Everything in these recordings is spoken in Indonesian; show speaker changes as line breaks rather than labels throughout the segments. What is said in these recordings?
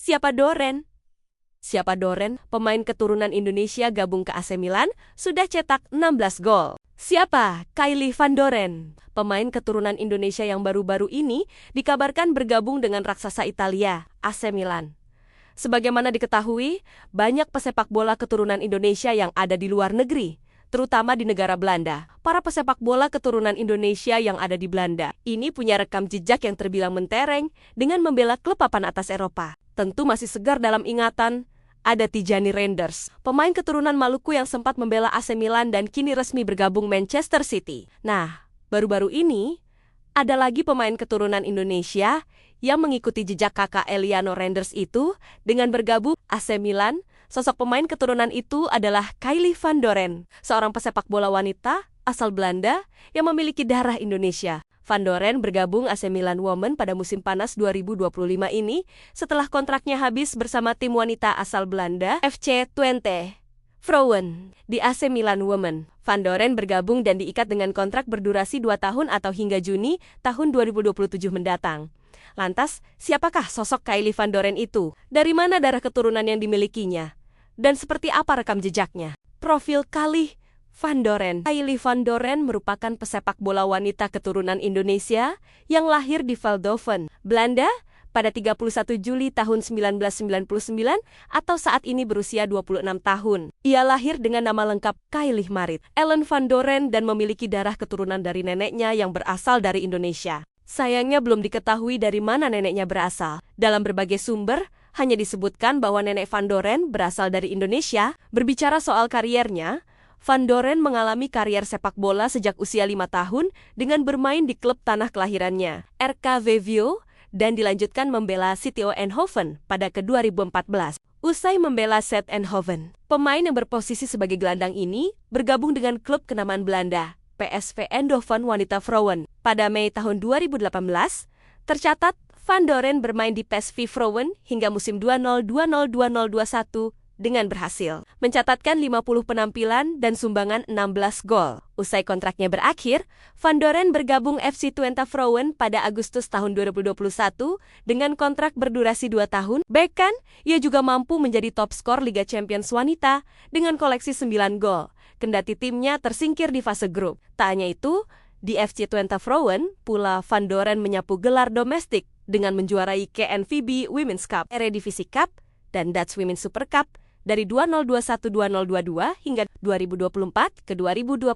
Siapa Doren? Siapa Doren, pemain keturunan Indonesia gabung ke AC Milan, sudah cetak 16 gol. Siapa Kylie Van Doren? Pemain keturunan Indonesia yang baru-baru ini dikabarkan bergabung dengan raksasa Italia, AC Milan. Sebagaimana diketahui, banyak pesepak bola keturunan Indonesia yang ada di luar negeri, terutama di negara Belanda. Para pesepak bola keturunan Indonesia yang ada di Belanda ini punya rekam jejak yang terbilang mentereng dengan membela klub papan atas Eropa. Tentu masih segar dalam ingatan, ada Tijani Reinders, pemain keturunan Maluku yang sempat membela AC Milan dan kini resmi bergabung Manchester City. Nah, baru-baru ini, ada lagi pemain keturunan Indonesia yang mengikuti jejak kakak Eliano Reinders itu dengan bergabung AC Milan. Sosok pemain keturunan itu adalah Kylie Van Doren, seorang pesepak bola wanita asal Belanda yang memiliki darah Indonesia. Van Doren bergabung AC Milan Women pada musim panas 2025 ini setelah kontraknya habis bersama tim wanita asal Belanda FC Twente Vrouwen di AC Milan Women. Van Doren bergabung dan diikat dengan kontrak berdurasi 2 tahun atau hingga Juni tahun 2027 mendatang. Lantas, siapakah sosok Kylie Van Doren itu? Dari mana darah keturunan yang dimilikinya? Dan seperti apa rekam jejaknya? Profil Kylie Van Doren. Kylie Van Doren merupakan pesepak bola wanita keturunan Indonesia yang lahir di Veldhoven, Belanda pada 31 Juli tahun 1999 atau saat ini berusia 26 tahun. Ia lahir dengan nama lengkap Kylie Marit Ellen Van Doren dan memiliki darah keturunan dari neneknya yang berasal dari Indonesia. Sayangnya belum diketahui dari mana neneknya berasal. Dalam berbagai sumber, hanya disebutkan bahwa nenek Van Doren berasal dari Indonesia. Berbicara soal kariernya, Van Doren mengalami karier sepak bola sejak usia 5 tahun dengan bermain di klub tanah kelahirannya, RK Vevio, dan dilanjutkan membela CTO Eindhoven pada ke-2014. Usai membela ZT Eindhoven, pemain yang berposisi sebagai gelandang ini bergabung dengan klub kenamaan Belanda, PSV Eindhoven Wanita Vrouwen. Pada Mei tahun 2018, tercatat Van Doren bermain di PSV Vrouwen hingga musim 2020-2021 dengan berhasil mencatatkan 50 penampilan dan sumbangan 16 gol. Usai kontraknya berakhir, Van Doren bergabung FC Twente Vrouwen pada Agustus tahun 2021 dengan kontrak berdurasi 2 tahun. Bahkan, ia juga mampu menjadi top skor Liga Champions Wanita dengan koleksi 9 gol. Kendati timnya tersingkir di fase grup. Tak hanya itu, di FC Twente Vrouwen pula Van Doren menyapu gelar domestik dengan menjuarai KNVB Women's Cup, Eredivisie Cup, dan Dutch Women's Super Cup dari 2021-2022 hingga 2024 ke 2025.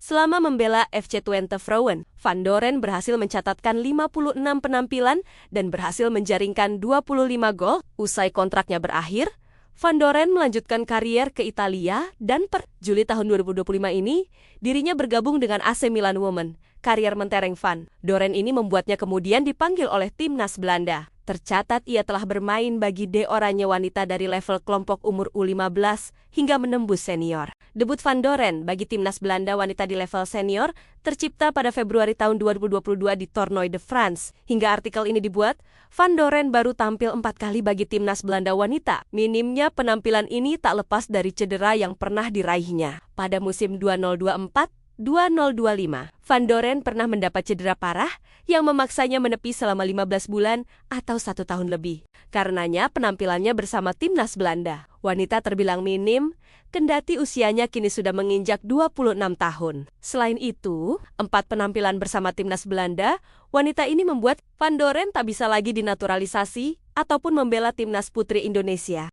Selama membela FC Twente Vrouwen, Van Doren berhasil mencatatkan 56 penampilan dan berhasil menjaringkan 25 gol. Usai kontraknya berakhir, Van Doren melanjutkan karier ke Italia dan per Juli tahun 2025 ini, dirinya bergabung dengan AC Milan Women. Karier mentereng Van Doren ini membuatnya kemudian dipanggil oleh timnas Belanda. Tercatat ia telah bermain bagi De Oranje wanita dari level kelompok umur U15 hingga menembus senior. Debut Van Doren bagi timnas Belanda wanita di level senior tercipta pada Februari tahun 2022 di Toernooi de France. Hingga artikel ini dibuat, Van Doren baru tampil 4 kali bagi timnas Belanda wanita. Minimnya penampilan ini tak lepas dari cedera yang pernah diraihnya. Pada musim 2024-2025, Van Doren pernah mendapat cedera parah yang memaksanya menepi selama 15 bulan atau 1 tahun lebih. Karenanya penampilannya bersama timnas Belanda wanita terbilang minim, kendati usianya kini sudah menginjak 26 tahun. Selain itu, 4 penampilan bersama timnas Belanda wanita ini membuat Van Doren tak bisa lagi dinaturalisasi ataupun membela timnas putri Indonesia.